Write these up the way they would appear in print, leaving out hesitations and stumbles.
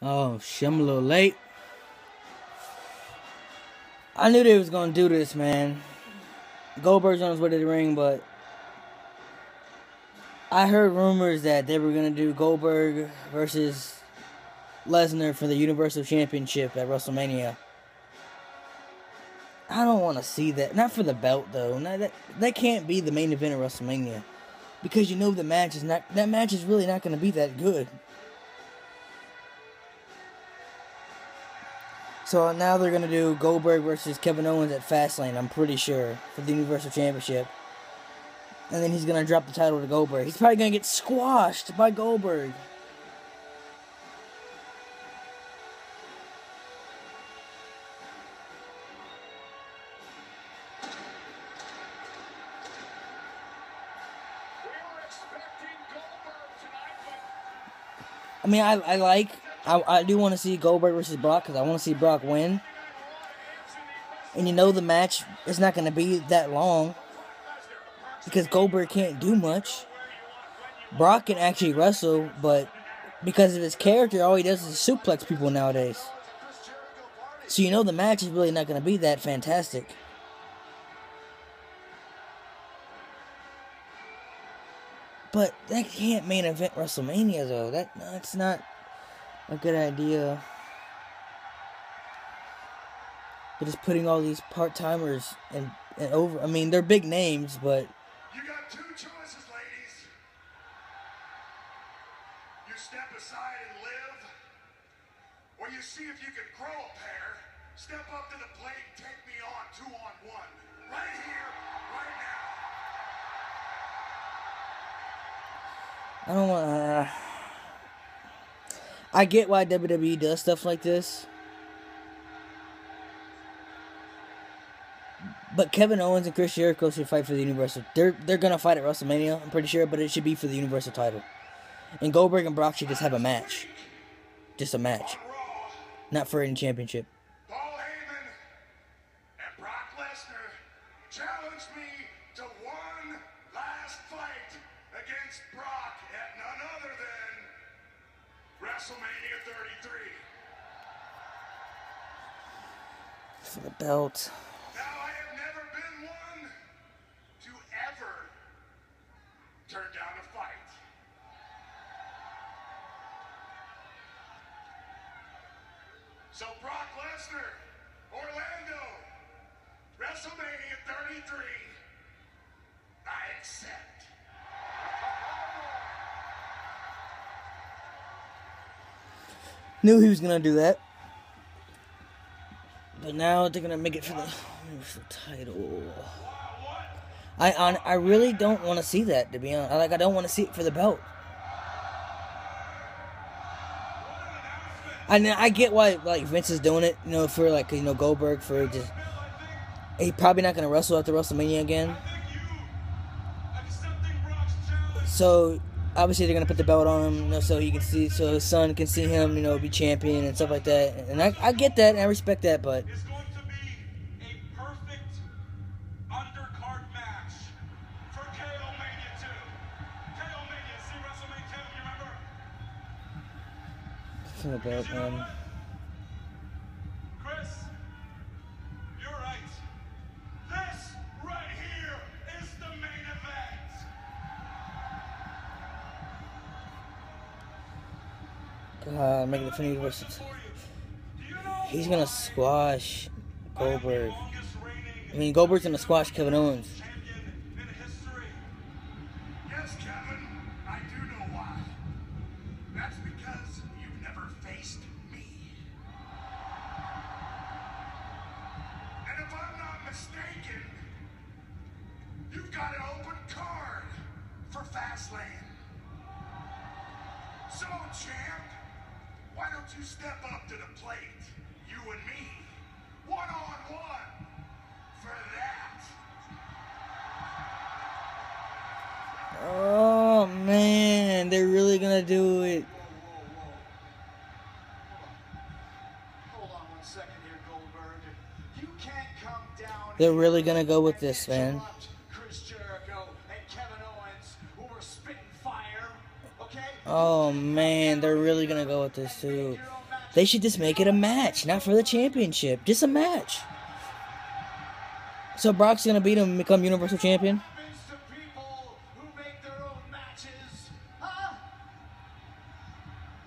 Oh, shit, I'm a little late. I knew they was gonna do this, man. Goldberg's on his way to the ring, but I heard rumors that they were gonna do Goldberg versus Lesnar for the Universal Championship at WrestleMania. I don't want to see that. Not for the belt, though. No, that can't be the main event of WrestleMania, because you know the match is not. That match is really not going to be that good. So now they're going to do Goldberg versus Kevin Owens at Fastlane, I'm pretty sure, for the Universal Championship. And then he's going to drop the title to Goldberg. He's probably going to get squashed by Goldberg. I mean, I do want to see Goldberg versus Brock, because I want to see Brock win. And you know the match is not going to be that long, because Goldberg can't do much. Brock can actually wrestle, but because of his character, all he does is suplex people nowadays. So you know the match is really not going to be that fantastic. But that can't main event WrestleMania, though. That's not a good idea. They're just putting all these part-timers and over. I mean, they're big names, but you got two choices, ladies. You step aside and live, or you see if you can grow a pair, step up to the plate and take me on 2-on-1. Right here, right now. I don't want. I get why WWE does stuff like this, but Kevin Owens and Chris Jericho should fight for the Universal. They're gonna fight at WrestleMania, I'm pretty sure, but it should be for the Universal title. And Goldberg and Brock should just have a match, just a match, not for any championship. Paul Heyman and Brock Lesnar challenged me to one last fight against Brock at none other than WrestleMania 33. For the belt. Now, I have never been one to ever turn down a fight. So, Brock Lesnar, Orlando, WrestleMania 33, I accept. Knew he was gonna do that, but now they're gonna make it for the title. I really don't want to see that, to be honest. I don't want to see it for the belt. I get why Vince is doing it, for Goldberg, for just he probably not gonna wrestle after WrestleMania again. So obviously they're gonna put the belt on him, so he can see, so his son can see him, be champion and stuff like that. And I get that and I respect that, but It's going to be a perfect undercard match for KO Mania 2. KO Mania, see WrestleMania 2, you remember? for the belt, man. Chris, you're right. This right here is the main event. God, make it for Universal. He's gonna squash Goldberg. I mean, Goldberg's gonna squash Kevin Owens. Yes, Kevin, I do know why. That's because you've never faced me. And if I'm not mistaken, you've got an open card for Fastlane. So, champ, why don't you step up to the plate, you and me, one-on-one, for that. Oh man, they're really gonna do it. Hold on 1 second here, Goldberg. You can't come down. They're really gonna go with this, man. Chris Jericho and Kevin Owens, who were spitting fire. Okay? Oh man, they're really gonna go with this too. They should just make it a match, not for the championship. Just a match. So Brock's gonna beat him and become Universal Champion? What happens to people who make their own matches? Huh?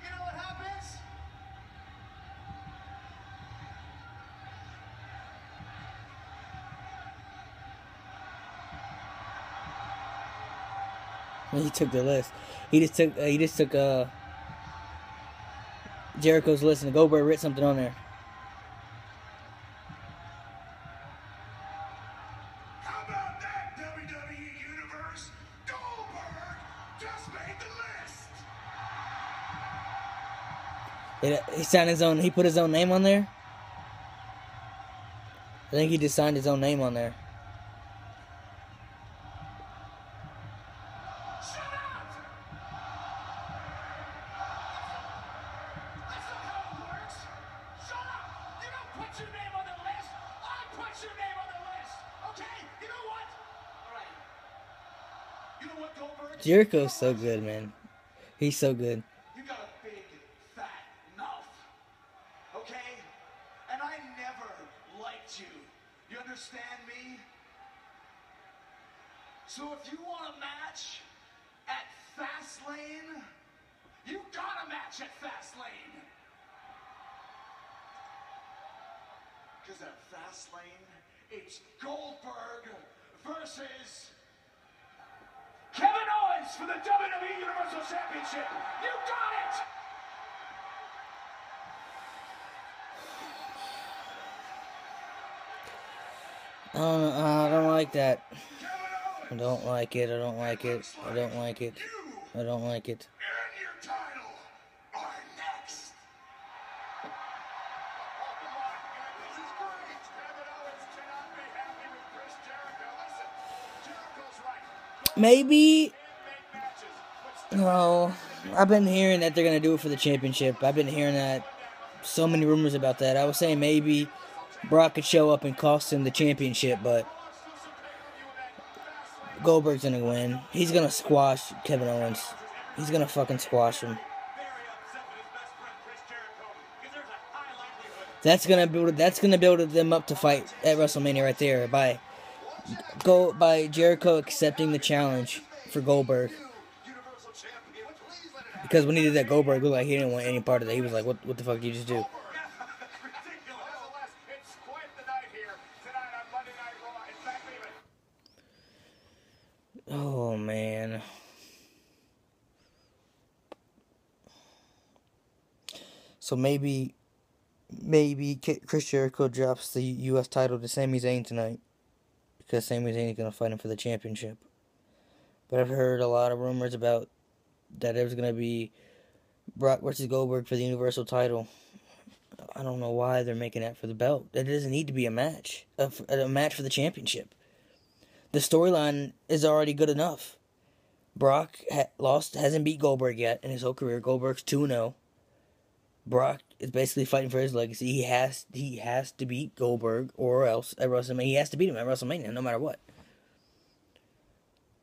You know what happens? He took the list. He just took Jericho's list, and Goldberg wrote something on there. How about that, WWE Universe? Goldberg just made the list. He signed his own. He put his own name on there. I think he just signed his own name on there. Shut up! That's not how it works. Shut up! You don't put your name on the list. I put your name on the list. Okay? You know what? All right. You know what, Goldberg? Jericho's so good, man. He's so good. You got a big, fat mouth. Okay? And I never liked you. You understand me? So if you want a match at Fastlane, you got a match at Fastlane. Because at Fastlane, it's Goldberg versus Kevin Owens for the WWE Universal Championship. You got it! I don't like that. Kevin I Owens! don't like it. I don't like it. I don't like it. You I don't like it. and your title are next. Oh my goodness, this is great. Kevin Owens cannot be happy with Chris Jericho. Listen, Jericho's right. Maybe. Make matches, but No. I've been hearing that they're gonna do it for the championship. I've been hearing that. So many rumors about that. I was saying maybe Brock could show up and cost him the championship, but Goldberg's gonna win. He's gonna squash Kevin Owens. He's gonna fucking squash him. That's gonna build them up to fight at WrestleMania right there by Jericho accepting the challenge for Goldberg. Because when he did that, Goldberg looked like he didn't want any part of that. He was like, "What the fuck did you just do?" It's quite the night here tonight on Monday Night Raw. In fact, even Oh man. So maybe Chris Jericho drops the U.S. title to Sami Zayn tonight, because Sami Zayn is gonna fight him for the championship. But I've heard a lot of rumors about that there's gonna be Brock versus Goldberg for the Universal title. I don't know why they're making that for the belt. It doesn't need to be a match. A match for the championship. The storyline is already good enough. Brock hasn't beat Goldberg yet in his whole career. Goldberg's 2-0. Brock is basically fighting for his legacy. He has to beat Goldberg, or else at WrestleMania he has to beat him at WrestleMania, no matter what.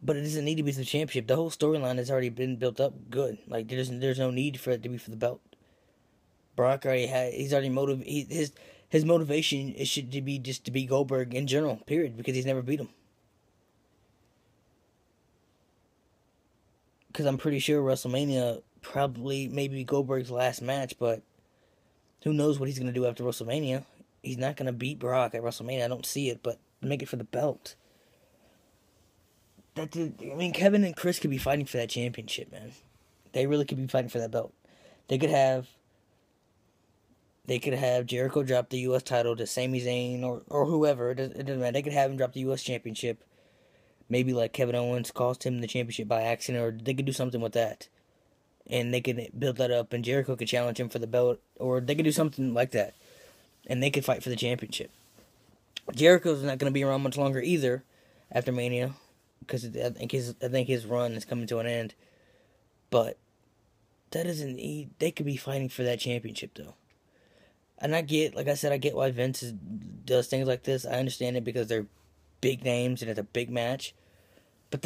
But it doesn't need to be for the championship. The whole storyline has already been built up good. Like there's no need for it to be for the belt. Brock he's already his motivation should be just to beat Goldberg in general, period, because he's never beat him. Because I'm pretty sure WrestleMania probably maybe Goldberg's last match, but who knows what he's going to do after WrestleMania. He's not going to beat Brock at WrestleMania. I don't see it, but make it for the belt. Kevin and Chris could be fighting for that championship, man. They really could be fighting for that belt. They could have Jericho drop the U.S. title to Sami Zayn or whoever. It doesn't matter. They could have him drop the U.S. championship. Maybe like Kevin Owens cost him the championship by accident, or they could do something with that. And they could build that up, and Jericho could challenge him for the belt, or they could do something like that. And they could fight for the championship. Jericho's not going to be around much longer either after Mania, because I think his run is coming to an end. But that doesn't need. They could be fighting for that championship though. And I get why Vince does things like this. I understand it because they're big names and it's a big match. But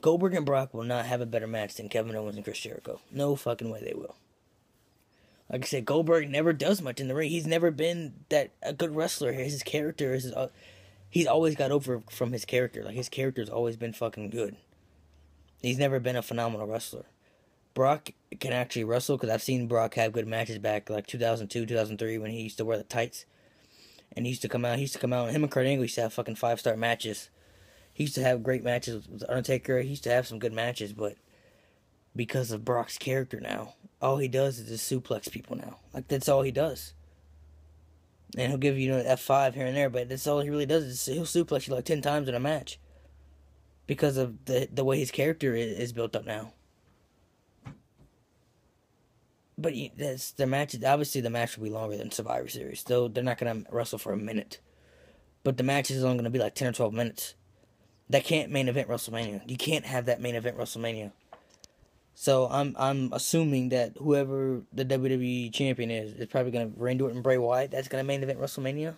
Goldberg and Brock will not have a better match than Kevin Owens and Chris Jericho. No fucking way they will. Like I said, Goldberg never does much in the ring. He's never been a good wrestler. His character is he's always got over from his character. Like his character's always been fucking good. He's never been a phenomenal wrestler. Brock can actually wrestle because I've seen Brock have good matches back like 2002, 2003 when he used to wear the tights. And he used to come out. Him and Kurt Angle used to have fucking 5-star matches. He used to have great matches with Undertaker. He used to have some good matches, but because of Brock's character now, all he does is just suplex people now. Like that's all he does. And he'll give you an F5 here and there, but that's all he really does is he'll suplex you like 10 times in a match. Because of the way his character is built up now. But that's the match. Obviously, the match will be longer than Survivor Series. Though they're not gonna wrestle for a minute, but the match is only gonna be like 10 or 12 minutes. That can't main event WrestleMania. You can't have that main event WrestleMania. So I'm assuming that whoever the WWE champion is probably gonna Randy Orton and Bray Wyatt. That's gonna main event WrestleMania.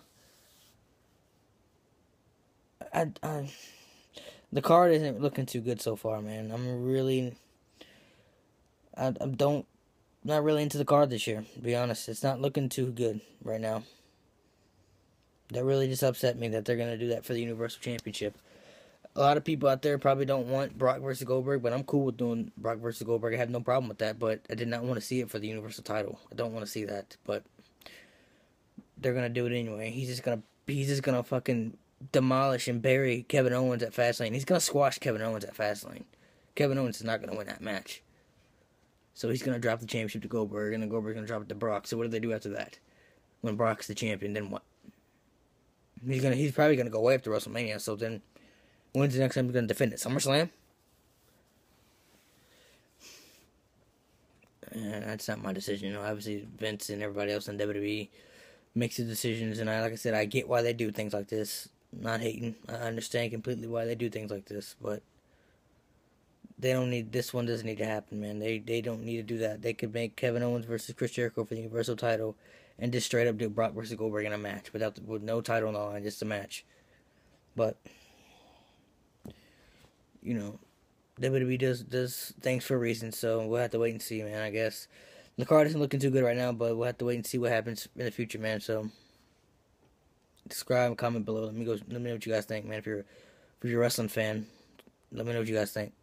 The card isn't looking too good so far, man. Not really into the card this year, to be honest. It's not looking too good right now. That really just upset me that they're going to do that for the Universal Championship. A lot of people out there probably don't want Brock versus Goldberg, but I'm cool with doing Brock versus Goldberg. I have no problem with that, but I did not want to see it for the Universal title. I don't want to see that, but they're going to do it anyway. He's just going to fucking demolish and bury Kevin Owens at Fastlane. He's going to squash Kevin Owens at Fastlane. Kevin Owens is not going to win that match. So he's going to drop the championship to Goldberg, and then Goldberg's going to drop it to Brock. So what do they do after that? When Brock's the champion, then what? He's probably going to go away after WrestleMania, so then when's the next time he's going to defend it? SummerSlam? And that's not my decision. Obviously, Vince and everybody else in WWE makes the decisions, and like I said, I get why they do things like this. I'm not hating. I understand completely why they do things like this, but this one doesn't need to happen, man. They don't need to do that. They could make Kevin Owens versus Chris Jericho for the Universal title and just straight up do Brock versus Goldberg in a match with no title on the line, just a match. But WWE does things for a reason, so we'll have to wait and see, man, I guess. The card isn't looking too good right now, but we'll have to wait and see what happens in the future, man. So subscribe and comment below. Let me know what you guys think, man. If you're a wrestling fan, let me know what you guys think.